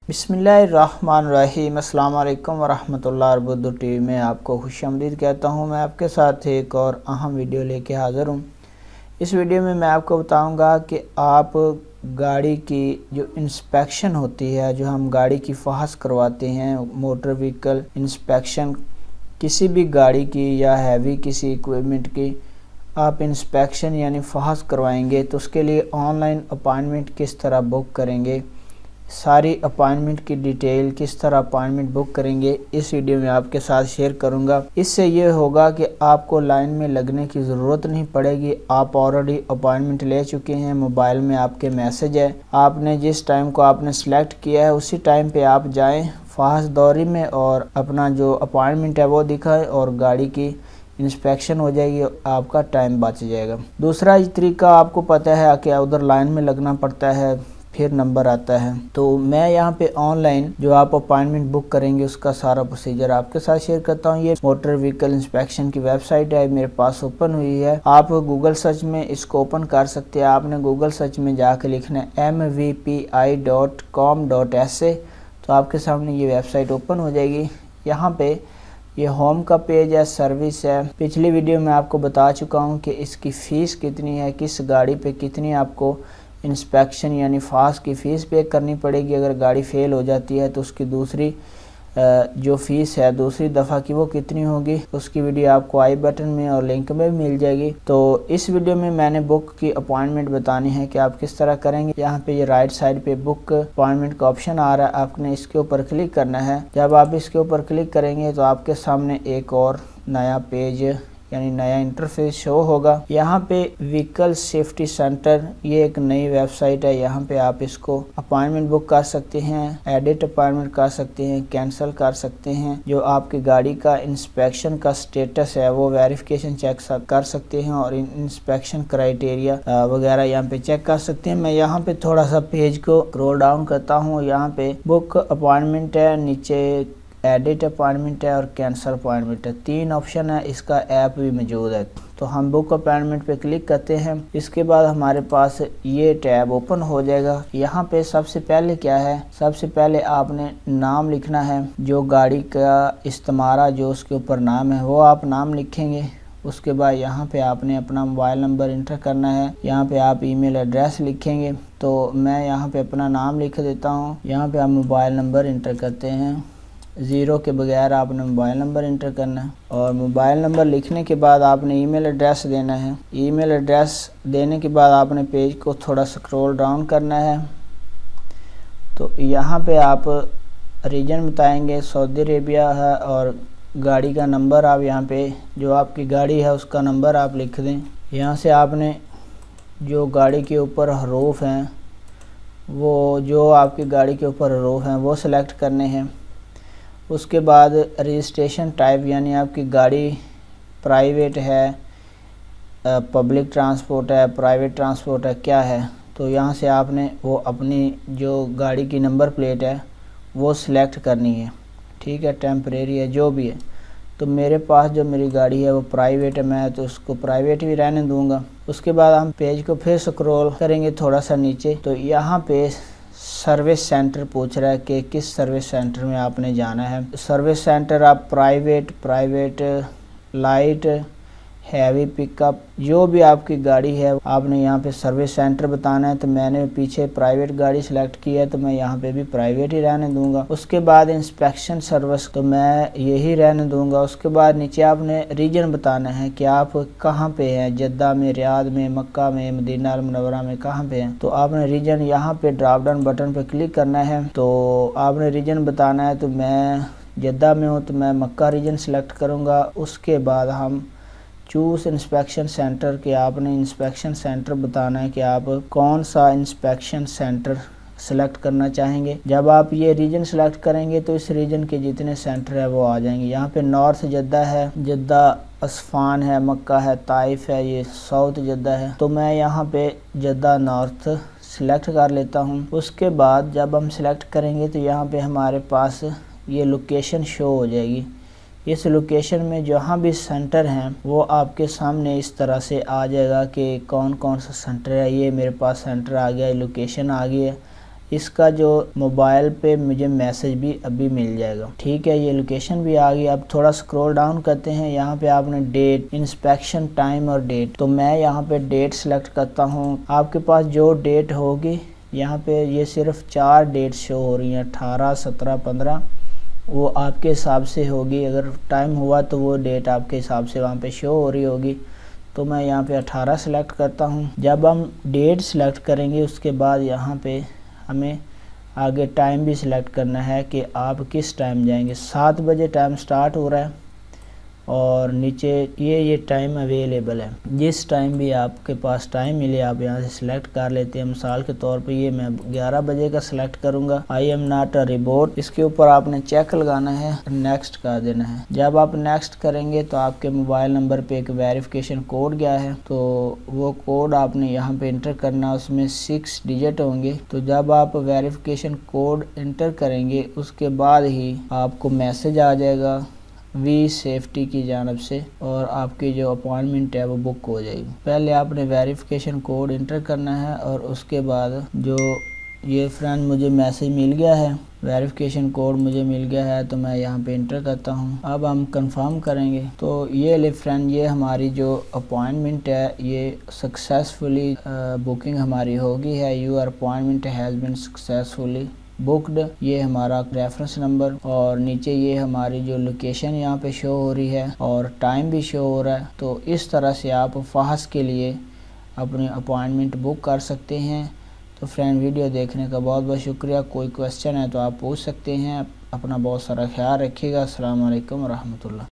बिस्मिल्लाहिर्रहमानिर्रहीम। अस्सलाम वालेकुम वरहमतुल्लाहि वबरकातुहू। टीवी में आपको खुशामदीद कहता हूँ। मैं आपके साथ एक और अहम वीडियो लेके हाज़िर हूँ। इस वीडियो में मैं आपको बताऊँगा कि आप गाड़ी की जो इंस्पेक्शन होती है, जो हम गाड़ी की फ़हस करवाते हैं, मोटर व्हीकल इंस्पेक्शन, किसी भी गाड़ी की या हैवी किसी इक्विपमेंट की आप इंस्पेक्शन यानी फ़हस करवाएंगे तो उसके लिए ऑनलाइन अपॉइंटमेंट किस तरह बुक करेंगे, सारी अपॉइंटमेंट की डिटेल किस तरह अपॉइंटमेंट बुक करेंगे, इस वीडियो में आपके साथ शेयर करूंगा। इससे ये होगा कि आपको लाइन में लगने की ज़रूरत नहीं पड़ेगी। आप ऑलरेडी अपॉइंटमेंट ले चुके हैं, मोबाइल में आपके मैसेज है, आपने जिस टाइम को आपने सेलेक्ट किया है उसी टाइम पे आप जाएं फ़हस दौरी में और अपना जो अपॉइंटमेंट है वो दिखाएं और गाड़ी की इंस्पेक्शन हो जाएगी, आपका टाइम बच जाएगा। दूसरा तरीका आपको पता है कि उधर लाइन में लगना पड़ता है, फिर नंबर आता है। तो मैं यहाँ पे ऑनलाइन जो आप अपॉइंटमेंट बुक करेंगे उसका सारा प्रोसीजर आपके साथ शेयर करता हूँ। ये मोटर व्हीकल इंस्पेक्शन की वेबसाइट है, मेरे पास ओपन हुई है। आप गूगल सर्च में इसको ओपन कर सकते हैं। आपने गूगल सर्च में जाके लिखना है mvpi.com.sa, तो आपके सामने ये वेबसाइट ओपन हो जाएगी। यहाँ पे ये होम का पेज है, सर्विस है। पिछली वीडियो में आपको बता चुका हूँ कि इसकी फ़ीस कितनी है, किस गाड़ी पे कितनी आपको इंस्पेक्शन यानी फ़ास की फ़ीस पे करनी पड़ेगी। अगर गाड़ी फ़ेल हो जाती है तो उसकी दूसरी जो फ़ीस है दूसरी दफ़ा की वो कितनी होगी, उसकी वीडियो आपको आई बटन में और लिंक में भी मिल जाएगी। तो इस वीडियो में मैंने बुक की अपॉइंटमेंट बतानी है कि आप किस तरह करेंगे। यहाँ पे ये राइट साइड पे बुक अपॉइंटमेंट का ऑप्शन आ रहा है, आपने इसके ऊपर क्लिक करना है। जब आप इसके ऊपर क्लिक करेंगे तो आपके सामने एक और नया पेज यानी नया इंटरफेस शो होगा। यहाँ पे व्हीकल सेफ्टी सेंटर, ये एक नई वेबसाइट है। यहाँ पे आप इसको अपॉइंटमेंट बुक कर सकते हैं, एडिट अपॉइंटमेंट कर सकते हैं, कैंसिल कर सकते हैं। जो आपकी गाड़ी का इंस्पेक्शन का स्टेटस है वो वेरिफिकेशन चेक कर सकते हैं और इंस्पेक्शन क्राइटेरिया वगैरह यहाँ पे चेक कर सकते हैं। मैं यहाँ पे थोड़ा सा पेज को स्क्रॉल डाउन करता हूँ। यहाँ पे बुक अपॉइंटमेंट है, नीचे एडिट अपॉइंटमेंट है और कैंसिल अपॉइंटमेंट है, तीन ऑप्शन है। इसका ऐप भी मौजूद है। तो हम बुक अपॉइंटमेंट पे क्लिक करते हैं। इसके बाद हमारे पास ये टैब ओपन हो जाएगा। यहाँ पे सबसे पहले क्या है, सबसे पहले आपने नाम लिखना है। जो गाड़ी का इस्तेमाल जो उसके ऊपर नाम है वो आप नाम लिखेंगे। उसके बाद यहाँ पे आपने अपना मोबाइल नंबर इंटर करना है। यहाँ पे आप ईमेल एड्रेस लिखेंगे। तो मैं यहाँ पे अपना नाम लिख देता हूँ। यहाँ पे आप मोबाइल नंबर इंटर करते हैं, 0 के बगैर आपने मोबाइल नंबर इंटर करना है। और मोबाइल नंबर लिखने के बाद आपने ईमेल एड्रेस देना है। ईमेल एड्रेस देने के बाद आपने पेज को थोड़ा स्क्रॉल डाउन करना है। तो यहाँ पे आप रीजन बताएंगे, सऊदी अरेबिया है, और गाड़ी का नंबर आप यहाँ पे जो आपकी गाड़ी है उसका नंबर आप लिख दें। यहाँ से आपने जो गाड़ी के ऊपर हरूफ हैं वो जो आपकी गाड़ी के ऊपर हरूफ हैं वो सिलेक्ट करने हैं। उसके बाद रजिस्ट्रेशन टाइप यानी आपकी गाड़ी प्राइवेट है, पब्लिक ट्रांसपोर्ट है, प्राइवेट ट्रांसपोर्ट है, क्या है। तो यहाँ से आपने वो अपनी जो गाड़ी की नंबर प्लेट है वो सिलेक्ट करनी है, ठीक है, टेम्परेरी है जो भी है। तो मेरे पास जो मेरी गाड़ी है वो प्राइवेट है, मैं तो उसको प्राइवेट ही रहने दूँगा। उसके बाद हम पेज को फिर स्क्रॉल करेंगे थोड़ा सा नीचे। तो यहाँ पे सर्विस सेंटर पूछ रहा है कि किस सर्विस सेंटर में आपने जाना है। सर्विस सेंटर आप प्राइवेट, लाइट, हैवी पिकअप, जो भी आपकी गाड़ी है आपने यहाँ पे सर्विस सेंटर बताना है। तो मैंने पीछे प्राइवेट गाड़ी सेलेक्ट की है तो मैं यहाँ पे भी प्राइवेट ही रहने दूंगा। उसके बाद इंस्पेक्शन सर्विस, तो मैं यही रहने दूंगा। उसके बाद नीचे आपने रीजन बताना है कि आप कहाँ पे हैं, जद्दा में, रियाद में, मक्का में, मदीना अल मुनव्वरा में, कहाँ पे हैं। तो आपने रीजन यहाँ पे ड्रॉप डाउन बटन पे क्लिक करना है। तो आपने रीजन बताना है। तो मैं जद्दा में हूँ तो मैं मक्का रीजन सेलेक्ट करूँगा। उसके बाद हम चूज़ इंस्पेक्शन सेंटर के आपने इंस्पेक्शन सेंटर बताना है कि आप कौन सा इंस्पेक्शन सेंटर सेलेक्ट करना चाहेंगे। जब आप ये रीजन सेलेक्ट करेंगे तो इस रीजन के जितने सेंटर है वो आ जाएंगे। यहाँ पे नॉर्थ जद्दा है, जद्दा अस्फान है, मक्का है, ताइफ है, ये साउथ जद्दा है। तो मैं यहाँ पे जद्दा नॉर्थ सिलेक्ट कर लेता हूँ। उसके बाद जब हम सिलेक्ट करेंगे तो यहाँ पे हमारे पास ये लोकेशन शो हो जाएगी। इस लोकेशन में जहाँ भी सेंटर हैं वो आपके सामने इस तरह से आ जाएगा कि कौन कौन सा सेंटर है। ये मेरे पास सेंटर आ गया, लोकेशन आ गई है। इसका जो मोबाइल पे मुझे मैसेज भी अभी मिल जाएगा। ठीक है, ये लोकेशन भी आ गई। अब थोड़ा स्क्रॉल डाउन करते हैं, यहाँ पे आपने डेट, इंस्पेक्शन टाइम और डेट, तो मैं यहाँ पे डेट सेलेक्ट करता हूँ। आपके पास जो डेट होगी, यहाँ पे ये सिर्फ 4 डेट शो हो रही हैं, 18, 17, 15, वो आपके हिसाब से होगी। अगर टाइम हुआ तो वो डेट आपके हिसाब से वहाँ पे शो हो रही होगी। तो मैं यहाँ पे 18 सेलेक्ट करता हूँ। जब हम डेट सेलेक्ट करेंगे उसके बाद यहाँ पे हमें आगे टाइम भी सिलेक्ट करना है कि आप किस टाइम जाएंगे। 7 बजे टाइम स्टार्ट हो रहा है और नीचे ये टाइम अवेलेबल है। जिस टाइम भी आपके पास टाइम मिले आप यहाँ से सिलेक्ट कर लेते हैं। मिसाल के तौर पे ये मैं 11 बजे का सिलेक्ट करूँगा। I am not a robot, इसके ऊपर आपने चेक लगाना है, नेक्स्ट कर देना है। जब आप नेक्स्ट करेंगे तो आपके मोबाइल नंबर पे एक वेरिफिकेशन कोड गया है, तो वो कोड आपने यहाँ पे इंटर करना, उसमें 6 डिजिट होंगे। तो जब आप वेरिफिकेशन कोड इंटर करेंगे उसके बाद ही आपको मैसेज आ जाएगा वी सेफ्टी की जानब से और आपकी जो अपॉइंटमेंट है वो बुक हो जाएगी। पहले आपने वेरिफिकेशन कोड इंटर करना है और उसके बाद जो ये फ्रेंड मुझे मैसेज मिल गया है, वेरिफिकेशन कोड मुझे मिल गया है, तो मैं यहाँ पे इंटर करता हूँ। अब हम कंफर्म करेंगे तो ये ले फ्रेंड, ये हमारी जो अपॉइंटमेंट है ये सक्सेसफुली बुकिंग हमारी होगी है। Your appointment has been successfully booked, ये हमारा रेफरेंस नंबर और नीचे ये हमारी जो लोकेशन यहाँ पे शो हो रही है और टाइम भी शो हो रहा है। तो इस तरह से आप फहस के लिए अपनी अपॉइंटमेंट बुक कर सकते हैं। तो फ्रेंड, वीडियो देखने का बहुत बहुत शुक्रिया। कोई क्वेश्चन है तो आप पूछ सकते हैं। अपना बहुत सारा ख्याल रखिएगा। अस्सलाम वालेकुम रहमतुल्लाह।